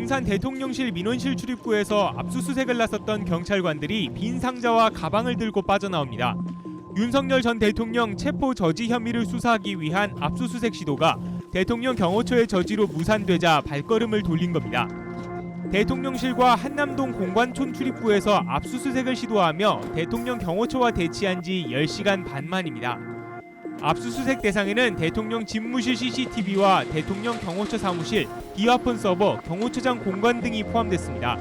용산 대통령실 민원실 출입구에서 압수수색을 나섰던 경찰관들이 빈 상자와 가방을 들고 빠져나옵니다. 윤석열 전 대통령 체포 저지 혐의를 수사하기 위한 압수수색 시도가 대통령 경호처의 저지로 무산되자 발걸음을 돌린 겁니다. 대통령실과 한남동 공관촌 출입구에서 압수수색을 시도하며 대통령 경호처와 대치한 지 10시간 반 만입니다. 압수수색 대상에는 대통령 집무실 CCTV와 대통령 경호처 사무실, 비화폰 서버, 경호처장 공간 등이 포함됐습니다.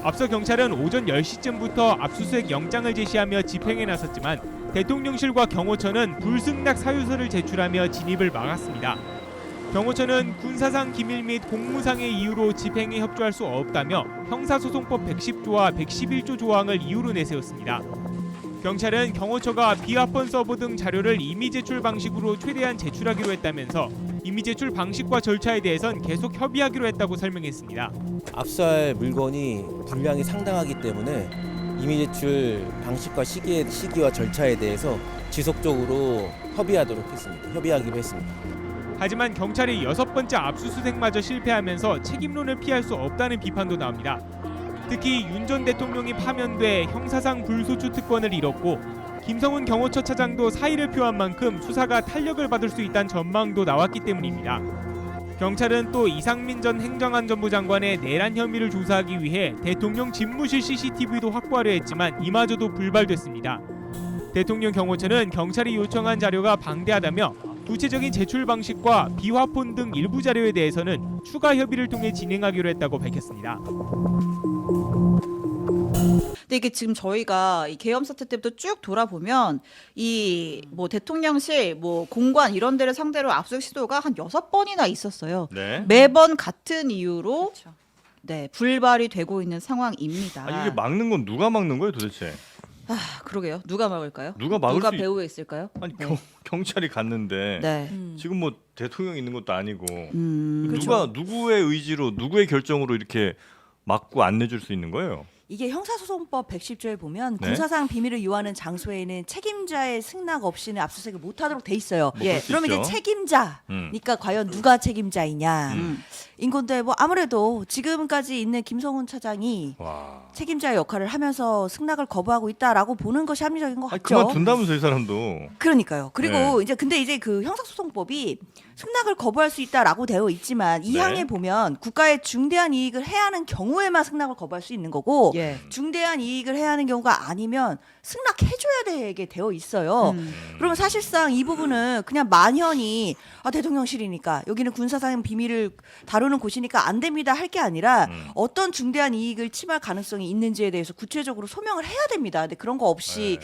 앞서 경찰은 오전 10시쯤부터 압수수색 영장을 제시하며 집행에 나섰지만 대통령실과 경호처는 불승낙 사유서를 제출하며 진입을 막았습니다. 경호처는 군사상 기밀 및 공무상의 이유로 집행에 협조할 수 없다며 형사소송법 110조와 111조 조항을 이유로 내세웠습니다. 경찰은 경호처가 비화폰 서버 등 자료를 임의 제출 방식으로 최대한 제출하기로 했다면서 임의 제출 방식과 절차에 대해선 계속 협의하기로 했다고 설명했습니다. 압수할 물건이 분량이 상당하기 때문에 임의 제출 방식과 시기와 절차에 대해서 지속적으로 협의하기로 했습니다. 하지만 경찰이 6번째 압수수색마저 실패하면서 책임론을 피할 수 없다는 비판도 나옵니다. 특히 윤 전 대통령이 파면돼 형사상 불소추 특권을 잃었고 김성훈 경호처 차장도 사의를 표한 만큼 수사가 탄력을 받을 수 있다는 전망도 나왔기 때문입니다. 경찰은 또 이상민 전 행정안전부 장관의 내란 혐의를 조사하기 위해 대통령 집무실 CCTV도 확보하려 했지만 이마저도 불발됐습니다. 대통령 경호처는 경찰이 요청한 자료가 방대하다며 구체적인 제출 방식과 비화폰 등 일부 자료에 대해서는 추가 협의를 통해 진행하기로 했다고 밝혔습니다. 근데 이게 지금 저희가 이 계엄 사태 때부터 쭉 돌아보면 이 뭐 대통령실, 뭐 공관 이런 데를 상대로 압수수색 시도가 한 6번이나 있었어요. 네. 매번 같은 이유로 네, 불발이 되고 있는 상황입니다. 아, 이게 막는 건 누가 막는 거예요, 도대체? 아, 그러게요. 누가 막을까요? 누가 막을 누가 수 배후에 있을까요? 아니 네. 경찰이 갔는데 네. 지금 뭐 대통령이 있는 것도 아니고 그렇죠. 누구의 의지로 누구의 결정으로 이렇게 막고 안 내줄 수 있는 거예요? 이게 형사소송법 110조에 보면 네. 군사상 비밀을 요하는 장소에는 책임자의 승낙 없이는 압수수색을 못하도록 돼 있어요. 뭐 그럴 수 그러면 있죠. 이제 책임자니까 과연 누가 책임자이냐 인 건데 뭐 아무래도 지금까지 있는 김성훈 차장이 와. 책임자의 역할을 하면서 승낙을 거부하고 있다라고 보는 것이 합리적인 것 아니, 같죠. 그만둔다면서 이 사람도. 그러니까요. 그리고 네. 이제 근데 이제 그 형사소송법이 승낙을 거부할 수 있다라고 되어 있지만 이 네. 항에 보면 국가의 중대한 이익을 해야 하는 경우에만 승낙을 거부할 수 있는 거고 예. 중대한 이익을 해야 하는 경우가 아니면 승낙해줘야 되게 되어 있어요. 그러면 사실상 이 부분은 그냥 만연히 대통령실이니까 여기는 군사상 비밀을 다루는 곳이니까 안 됩니다 할 게 아니라 어떤 중대한 이익을 침할 가능성이 있는지에 대해서 구체적으로 소명을 해야 됩니다. 근데 그런 거 없이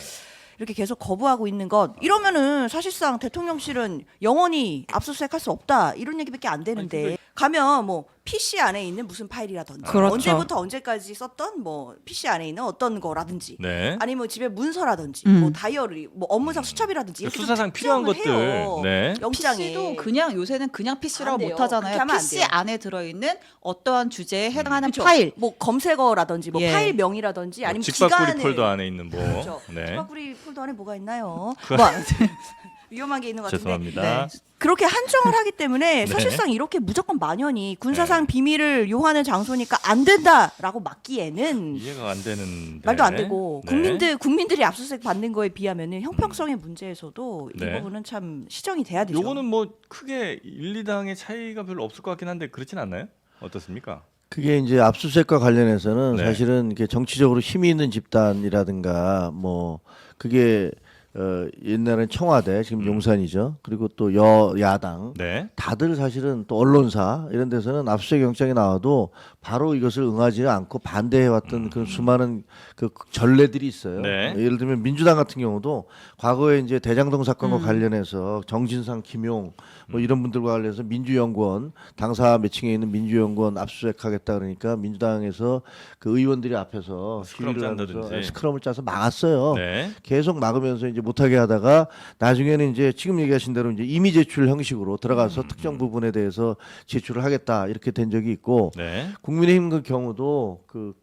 이렇게 계속 거부하고 있는 것 이러면은 사실상 대통령실은 영원히 압수수색할 수 없다 이런 얘기밖에 안 되는데 가면 뭐 PC 안에 있는 무슨 파일이라든지 그렇죠. 언제부터 언제까지 썼던 뭐 PC 안에 있는 어떤 거라든지 네. 아니면 뭐 집에 문서라든지 뭐 다이어리 뭐 업무상 수첩이라든지 이렇게 좀 수사상 필요한 특정을 것들. 해요. 네. 영장에 PC도 그냥 요새는 그냥 PC라고 안 돼요. 못 하잖아요. 그렇게 하면 안 PC 돼요. 안에 들어있는 어떠한 주제에 해당하는 그쵸? 파일. 뭐 검색어라든지 뭐 예. 파일명이라든지 아니면 직박구리 기간을 폴더 안에 있는 뭐. 그렇죠. 네. 직박구리 폴더 안에 뭐가 있나요? 그- 뭐 위험한 게 있는 것 같은데 죄송합니다. 그렇게 한정을 하기 때문에 네. 사실상 이렇게 무조건 만연히 군사상 비밀을 요하는 장소니까 안 된다라고 막기에는 이해가 안 되는. 말도 안 되고 네. 국민들이 압수수색 받는 거에 비하면은 형평성의 문제에서도 이 네. 부분은 참 시정이 돼야 되죠. 요거는 뭐 크게 1, 2당의 차이가 별로 없을 것 같긴 한데 그렇진 않나요? 어떻습니까? 그게 이제 압수수색과 관련해서는 네. 사실은 이게 정치적으로 힘이 있는 집단이라든가 뭐 그게 옛날엔 청와대 지금 용산이죠. 그리고 또 여야당 네. 다들 사실은 또 언론사 이런 데서는 압수수색 영장이 나와도 바로 이것을 응하지 않고 반대해왔던 그런 수많은 그 전례들이 있어요. 네. 예를 들면 민주당 같은 경우도 과거에 이제 대장동 사건과 관련해서 정진상, 김용 뭐 이런 분들과 관련해서 민주연구원 당사 매칭에 있는 민주연구원 압수수색하겠다 그러니까 민주당에서 그 의원들이 앞에서 스크럼 시위를 하면서 짠다든지. 스크럼을 짜서 막았어요. 네. 계속 막으면서 이제 못하게 하다가 나중에는 이제 지금 얘기하신 대로 이제 임의 제출 형식으로 들어가서 특정 부분에 대해서 제출을 하겠다 이렇게 된 적이 있고 네. 국민의힘 그 경우도 그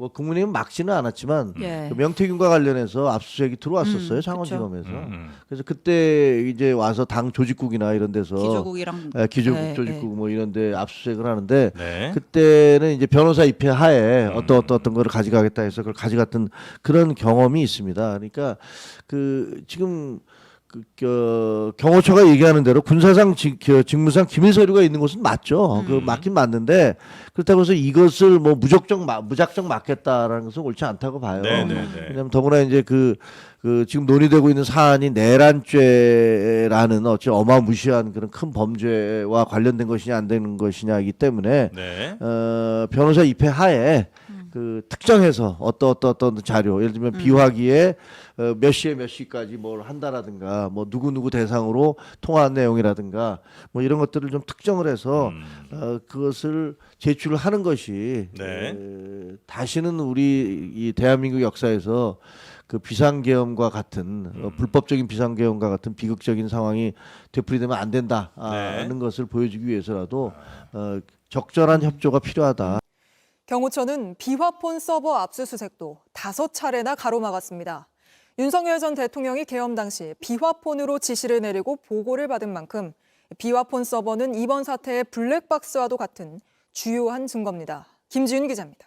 뭐 국민의힘 막지는 않았지만 예. 그 명태균과 관련해서 압수수색이 들어왔었어요. 그쵸. 창원지검에서. 음. 그래서 그때 이제 와서 당 조직국이나 이런 데서 기조국이랑 기조국, 네, 조직국 뭐 이런데 압수수색을 하는데 네. 그때는 이제 변호사 입회 하에 어떤 거를 가져가겠다 해서 그걸 가져갔던 그런 경험이 있습니다. 그러니까 그 지금 경호처가 얘기하는 대로 군사상 직무상 기밀 서류가 있는 것은 맞죠. 그 맞긴 맞는데 그렇다고 해서 이것을 뭐 무작정 막겠다라는 것은 옳지 않다고 봐요. 네네네. 왜냐하면 더구나 이제 그 지금 논의되고 있는 사안이 내란죄라는 어찌 어마무시한 그런 큰 범죄와 관련된 것이냐 안 되는 것이냐이기 때문에 네. 변호사 입회 하에 그 특정해서 어떤 자료 예를 들면 비화기에 몇 시에 몇 시까지 뭘 한다라든가 뭐 누구 대상으로 통화한 내용이라든가 뭐 이런 것들을 좀 특정을 해서 그것을 제출을 하는 것이 네. 다시는 우리 이 대한민국 역사에서 그 비상계엄과 같은 불법적인 비상계엄과 같은 비극적인 상황이 되풀이되면 안 된다는 것을 보여주기 위해서라도 적절한 협조가 필요하다. 경호처는 비화폰 서버 압수수색도 5차례나 가로막았습니다. 윤석열 전 대통령이 계엄 당시 비화폰으로 지시를 내리고 보고를 받은 만큼 비화폰 서버는 이번 사태의 블랙박스와도 같은 주요한 증거입니다. 김지윤 기자입니다.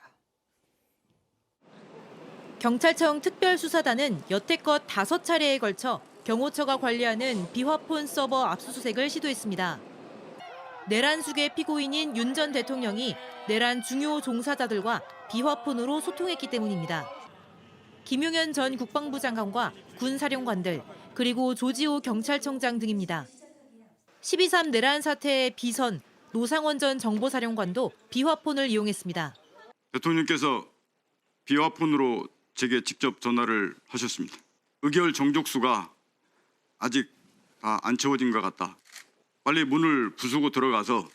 경찰청 특별수사단은 여태껏 5차례에 걸쳐 경호처가 관리하는 비화폰 서버 압수수색을 시도했습니다. 내란 수괴 피고인인 윤 전 대통령이 내란 중요 종사자들과 비화폰으로 소통했기 때문입니다. 김용현 전 국방부 장관과 군 사령관들, 그리고 조지호 경찰청장 등입니다. 12.3 내란 사태의 비선 노상원 전 정보사령관도 비화폰을 이용했습니다. 대통령께서 비화폰으로 제게 직접 전화를 하셨습니다. 의결 정족수가 아직 다 안 채워진 것 같다. 빨리 문을 부수고 들어가서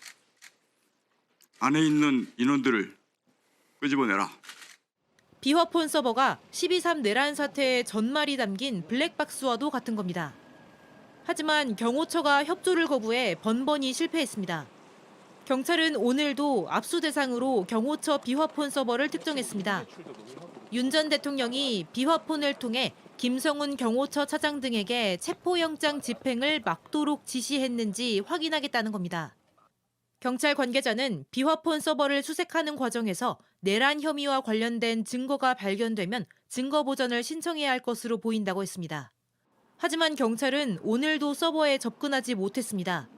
안에 있는 인원들을 끄집어내라. 비화폰 서버가 12.3 내란 사태의 전말이 담긴 블랙박스와도 같은 겁니다. 하지만 경호처가 협조를 거부해 번번이 실패했습니다. 경찰은 오늘도 압수 대상으로 경호처 비화폰 서버를 특정했습니다. 윤 전 대통령이 비화폰을 통해 김성훈 경호처 차장 등에게 체포영장 집행을 막도록 지시했는지 확인하겠다는 겁니다. 경찰 관계자는 비화폰 서버를 수색하는 과정에서 내란 혐의와 관련된 증거가 발견되면 증거 보전을 신청해야 할 것으로 보인다고 했습니다. 하지만 경찰은 오늘도 서버에 접근하지 못했습니다.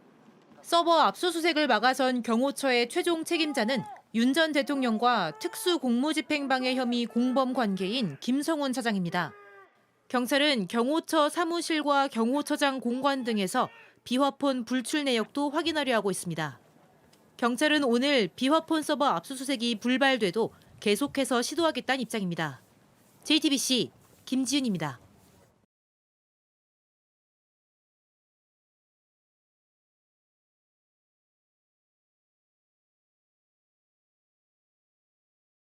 서버 압수수색을 막아선 경호처의 최종 책임자는 윤 전 대통령과 특수공무집행방해 혐의 공범 관계인 김성훈 차장입니다. 경찰은 경호처 사무실과 경호처장 공관 등에서 비화폰 불출 내역도 확인하려 하고 있습니다. 경찰은 오늘 비화폰 서버 압수수색이 불발돼도 계속해서 시도하겠다는 입장입니다. JTBC 김지윤입니다.